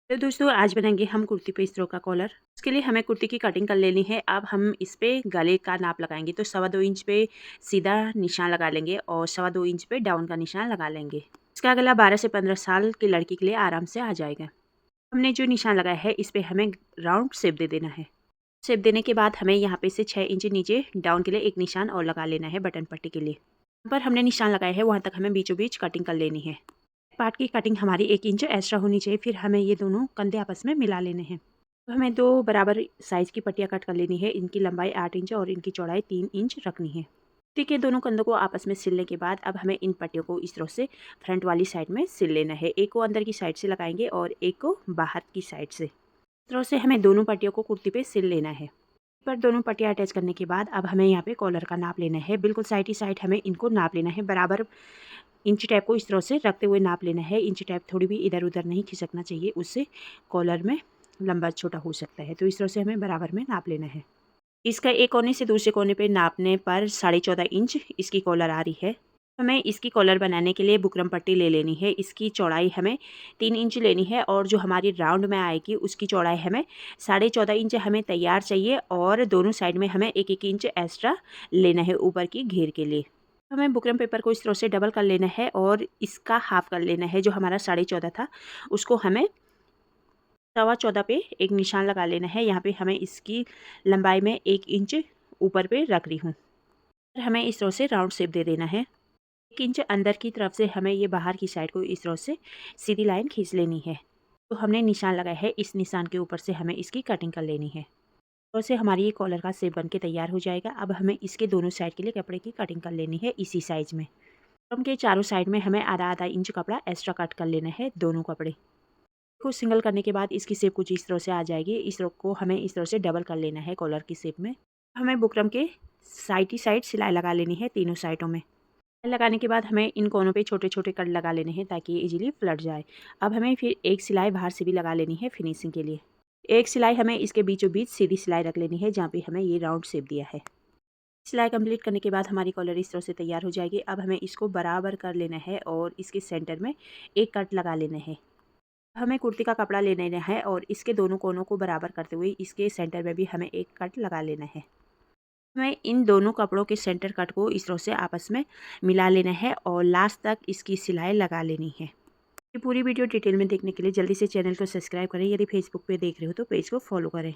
तो दोस्तों आज बनाएंगे हम कुर्ती पे इस तरह का कॉलर। उसके लिए हमें कुर्ती की कटिंग कर लेनी है। अब हम इस पे गले का नाप लगाएंगे तो 2.25 इंच पे सीधा निशान लगा लेंगे और 2.25 इंच पे डाउन का निशान लगा लेंगे। इसका गला 12 से 15 साल की लड़की के लिए आराम से आ जाएगा। हमने जो निशान लगाया है इस पे हमें राउंड शेप दे देना है। शेप देने के बाद हमें यहाँ पे से 6 इंच नीचे डाउन के लिए एक निशान और लगा लेना है बटन पट्टी के लिए। यहाँ पर हमने निशान लगाया है वहाँ तक हमें बीचों बीच कटिंग कर लेनी है। पार्ट की कटिंग हमारी 1 इंच एक्स्ट्रा होनी चाहिए। फिर हमें ये दोनों कंधे आपस में मिला लेने हैं। तो हमें 2 बराबर साइज़ की पट्टियाँ कट कर लेनी है। इनकी लंबाई 8 इंच और इनकी चौड़ाई 3 इंच रखनी है। ठीक है, दोनों कंधों को आपस में सिलने के बाद अब हमें इन पट्टियों को इस तरह से फ्रंट वाली साइड में सिल लेना है। एक को अंदर की साइड से लगाएंगे और एक को बाहर की साइड से। इस तरह से हमें दोनों पट्टियों को कुर्ती पे सिल लेना है। पर दोनों पट्टियाँ अटैच करने के बाद अब हमें यहाँ पे कॉलर का नाप लेना है। बिल्कुल साइड ही साइड हमें इनको नाप लेना है। बराबर इंची टेप को इस तरह से रखते हुए नाप लेना है। इंची टेप थोड़ी भी इधर उधर नहीं खिसकना चाहिए, उससे कॉलर में लंबा छोटा हो सकता है। तो इस तरह से हमें बराबर में नाप लेना है। इसका एक कोने से दूसरे कोने पे नापने पर 14.5 इंच इसकी कॉलर आ रही है। हमें इसकी कॉलर बनाने के लिए बुकरम पट्टी ले लेनी है। इसकी चौड़ाई हमें 3 इंच लेनी है और जो हमारी राउंड में आएगी उसकी चौड़ाई हमें 14.5 इंच हमें तैयार चाहिए और दोनों साइड में हमें 1-1 इंच एक्स्ट्रा लेना है ऊपर की घेर के लिए। हमें बुकरम पेपर को इस तरह से डबल कर लेना है और इसका हाफ कर लेना है। जो हमारा 14.5 था उसको हमें 14.25 पे एक निशान लगा लेना है। यहाँ पे हमें इसकी लंबाई में 1 इंच ऊपर पे रख रही हूँ। हमें इस तरह से राउंड शेप दे देना है। 1 इंच अंदर की तरफ से हमें ये बाहर की साइड को इस तरह से सीधी लाइन खींच लेनी है। तो हमने निशान लगाया है, इस निशान के ऊपर से हमें इसकी कटिंग कर लेनी है। और से हमारी ये कॉलर का शेप बन के तैयार हो जाएगा। अब हमें इसके दोनों साइड के लिए कपड़े की कटिंग कर लेनी है इसी साइज़ में। बॉटम के चारों साइड में हमें आधा आधा इंच कपड़ा एक्स्ट्रा कट कर लेना है दोनों कपड़े को। सिंगल करने के बाद इसकी शेप कुछ इस तरह से आ जाएगी। इस तरह को हमें इस तरह से डबल कर लेना है कॉलर की शेप में। हमें बुकरम के साइड ही साइड सिलाई लगा लेनी है तीनों साइडों में। लगाने के बाद हमें इन कोनों पे छोटे छोटे कट लगा लेने हैं ताकि ये इजीली फ्लट जाए। अब हमें फिर एक सिलाई बाहर से भी लगा लेनी है फिनिशिंग के लिए। एक सिलाई हमें इसके बीचों बीच सीधी सिलाई रख लेनी है जहाँ पे हमें ये राउंड शेप दिया है। सिलाई कंप्लीट करने के बाद हमारी कॉलर इस तरह से तैयार हो जाएगी। अब हमें इसको बराबर कर लेना है और इसके सेंटर में एक कट लगा लेना है। हमें कुर्ती का कपड़ा ले लेना है और इसके दोनों कोनों को बराबर करते हुए इसके सेंटर में भी हमें एक कट लगा लेना है। हमें इन दोनों कपड़ों के सेंटर कट को इस तरह से आपस में मिला लेना है और लास्ट तक इसकी सिलाई लगा लेनी है। ये पूरी वीडियो डिटेल में देखने के लिए जल्दी से चैनल को सब्सक्राइब करें। यदि फेसबुक पे देख रहे हो तो पेज को फॉलो करें।